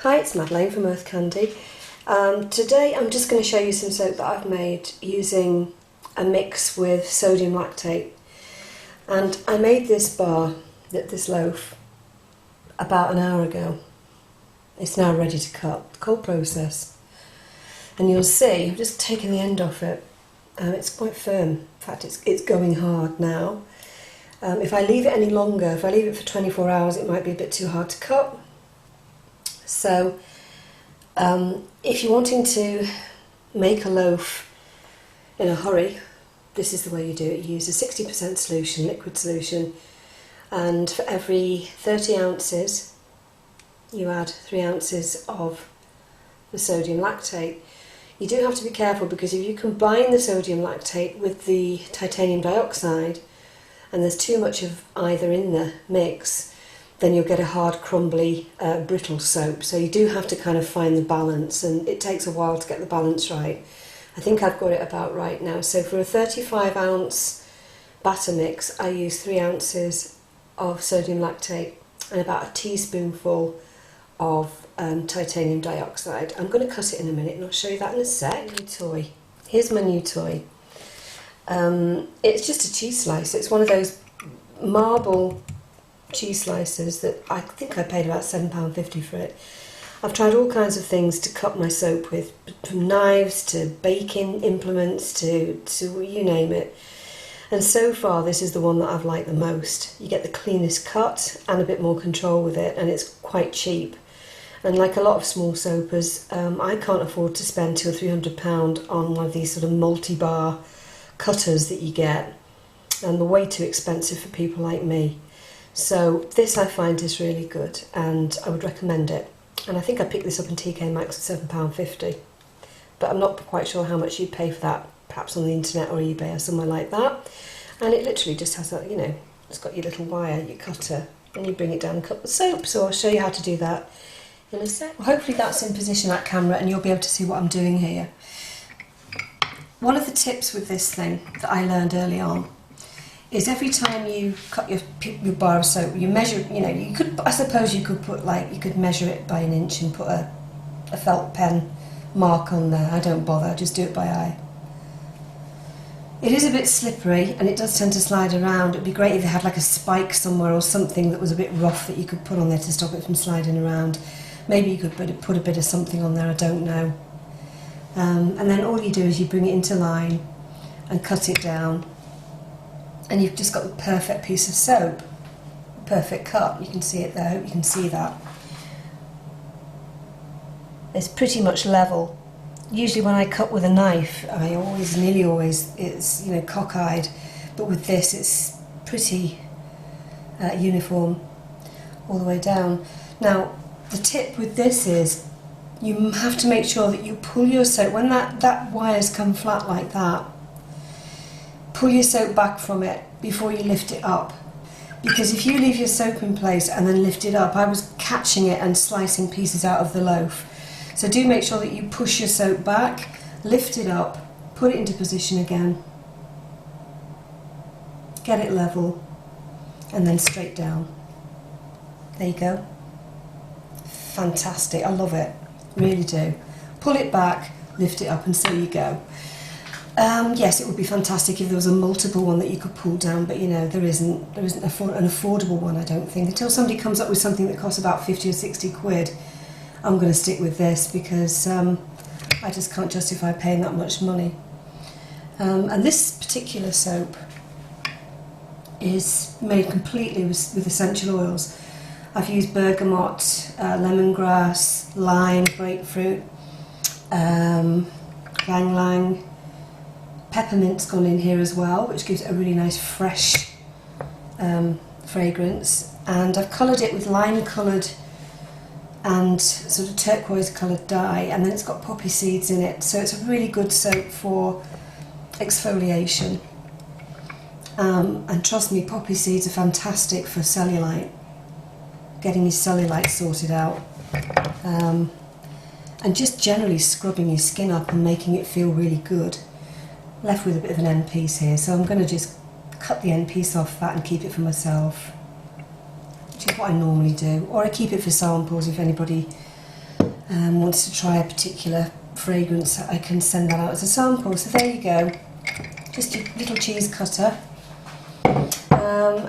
Hi, it's Madeleine from EarthKandi. Today I'm just going to show you some soap that I've made using a mix with sodium lactate. And I made this this loaf, about an hour ago. It's now ready to cut, cold process. And you'll see, I've just taken the end off it. It's quite firm. In fact, it's going hard now. If I leave it any longer, if I leave it for 24 hours, it might be a bit too hard to cut. So, if you're wanting to make a loaf in a hurry, this is the way you do it. You use a 60% solution, liquid solution, and for every 30 ounces, you add 3 ounces of the sodium lactate. You do have to be careful, because if you combine the sodium lactate with the titanium dioxide, and there's too much of either in the mix, then you'll get a hard, crumbly, brittle soap. So you do have to kind of find the balance, and it takes a while to get the balance right. I think I've got it about right now. So for a 35 ounce batter mix, I use 3 ounces of sodium lactate and about a teaspoonful of titanium dioxide. I'm going to cut it in a minute and I'll show you that in a sec. New toy. Here's my new toy. It's just a cheese slicer. It's one of those marble cheese slicers that I think I paid about £7.50 for it. I've tried all kinds of things to cut my soap with, from knives to baking implements to you name it. And so far this is the one that I've liked the most. You get the cleanest cut and a bit more control with it, and it's quite cheap. And like a lot of small soapers, I can't afford to spend £200 or £300 on one of these sort of multi-bar cutters that you get, and they're way too expensive for people like me. So this I find is really good, and I would recommend it. And I think I picked this up in TK Maxx at £7.50, but I'm not quite sure how much you'd pay for that, perhaps on the internet or eBay or somewhere like that. And it literally just has a, it's got your little wire, your cutter, and you bring it down and cut the soap. So I'll show you how to do that in a sec. Well, hopefully that's in position, that camera, and you'll be able to see what I'm doing here. One of the tips with this thing that I learned early on is every time you cut your bar of soap, you measure, you could, I suppose you could put you could measure it by an inch and put a felt pen mark on there. I don't bother, I just do it by eye. It is a bit slippery and it does tend to slide around. It'd be great if you had like a spike somewhere or something that was a bit rough that you could put on there to stop it from sliding around. Maybe you could put a bit of something on there, I don't know. And then all you do is you bring it into line and cut it down, and you've just got the perfect piece of soap, perfect cut. You can see it there, I hope you can see that. It's pretty much level. Usually when I cut with a knife, nearly always, it's cockeyed, but with this it's pretty uniform all the way down. Now the tip with this is, you have to make sure that you pull your soap, when that wire's come flat like that, pull your soap back from it before you lift it up. Because if you leave your soap in place and then lift it up, I was catching it and slicing pieces out of the loaf. So do make sure that you push your soap back, lift it up, put it into position again, get it level, and then straight down. There you go. Fantastic, I love it. Really do. Pull it back, lift it up, and so you go. Yes, it would be fantastic if there was a multiple one that you could pull down, but there isn't an affordable one, I don't think. Until somebody comes up with something that costs about 50 or 60 quid, I'm going to stick with this, because I just can't justify paying that much money. And this particular soap is made completely with essential oils. I've used bergamot, lemongrass, lime, grapefruit, ylang ylang. Peppermint's gone in here as well, which gives it a really nice fresh fragrance. And I've coloured it with lime coloured and sort of turquoise coloured dye, and then it's got poppy seeds in it. So it's a really good soap for exfoliation. And trust me, poppy seeds are fantastic for cellulite. Getting your cellulite sorted out, and just generally scrubbing your skin up and making it feel really good. Left with a bit of an end piece here, so I'm going to just cut the end piece off that and keep it for myself, which is what I normally do, or I keep it for samples if anybody wants to try a particular fragrance, I can send that out as a sample. So there you go, just a little cheese cutter.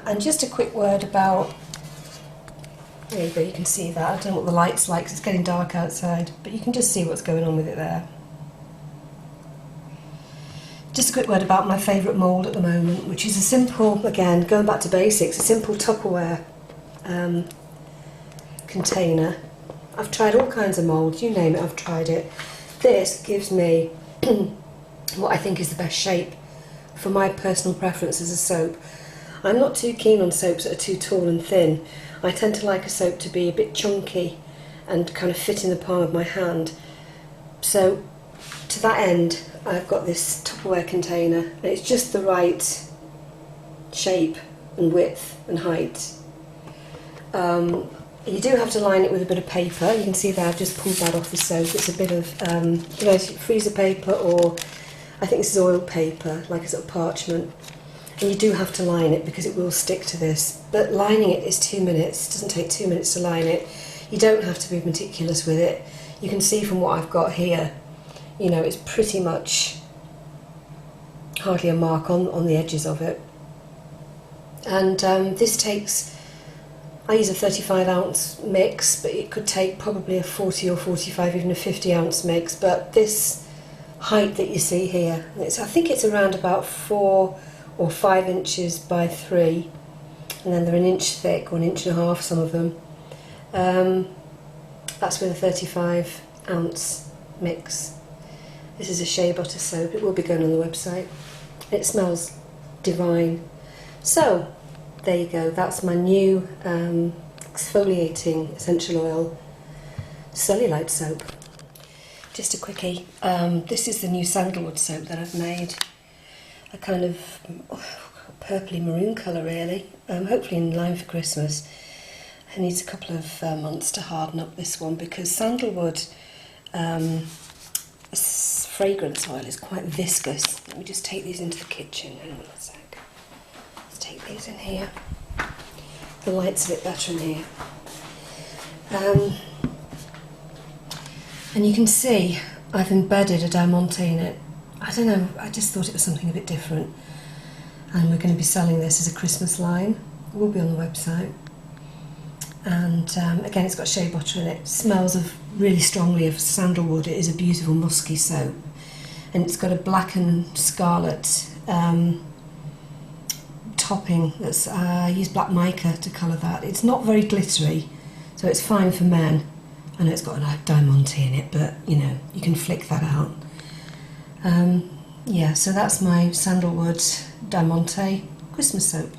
And just a quick word about, there you go, you can see that. I don't know what the light's like, 'cause it's getting dark outside, but you can just see what's going on with it there. Just a quick word about my favourite mould at the moment, which is a simple, again, going back to basics, a simple Tupperware container. I've tried all kinds of moulds, you name it, I've tried it. This gives me what I think is the best shape for my personal preference as a soap. I'm not too keen on soaps that are too tall and thin. I tend to like a soap to be a bit chunky and kind of fit in the palm of my hand. So to that end, I've got this Tupperware container, and it's just the right shape and width and height. You do have to line it with a bit of paper. You can see that I've just pulled that off the soap. It's a bit of freezer paper, or I think this is oil paper, like a sort of parchment. And you do have to line it because it will stick to this. But lining it is 2 minutes. It doesn't take 2 minutes to line it. You don't have to be meticulous with it. You can see from what I've got here, you know, it's pretty much hardly a mark on the edges of it. And this takes, I use a 35 ounce mix, but it could take probably a 40 or 45, even a 50 ounce mix. But this height that you see here, I think it's around about 4 or 5 inches by 3, and then they're an inch thick, or an inch and a half, some of them. That's with a 35 ounce mix. This is a shea butter soap. It will be going on the website. It smells divine. So there you go, that's my new exfoliating essential oil cellulite soap. Just a quickie, this is the new sandalwood soap that I've made. A kind of purpley maroon colour really, hopefully in line for Christmas. It needs a couple of months to harden up this one, because sandalwood fragrance oil is quite viscous. Let me just take these into the kitchen. Hang on a sec. Let's take these in here. The light's a bit better in here. And you can see I've embedded a Diamante in it. I don't know, I just thought it was something a bit different. And we're going to be selling this as a Christmas line. It will be on the website. And again, it's got shea butter in it. It smells really strongly of sandalwood. It is a beautiful musky soap. And it's got a black and scarlet topping. I use black mica to colour that. It's not very glittery, so it's fine for men. I know it's got a Diamante in it, but you know, you can flick that out. Yeah, so that's my sandalwood Diamante Christmas soap.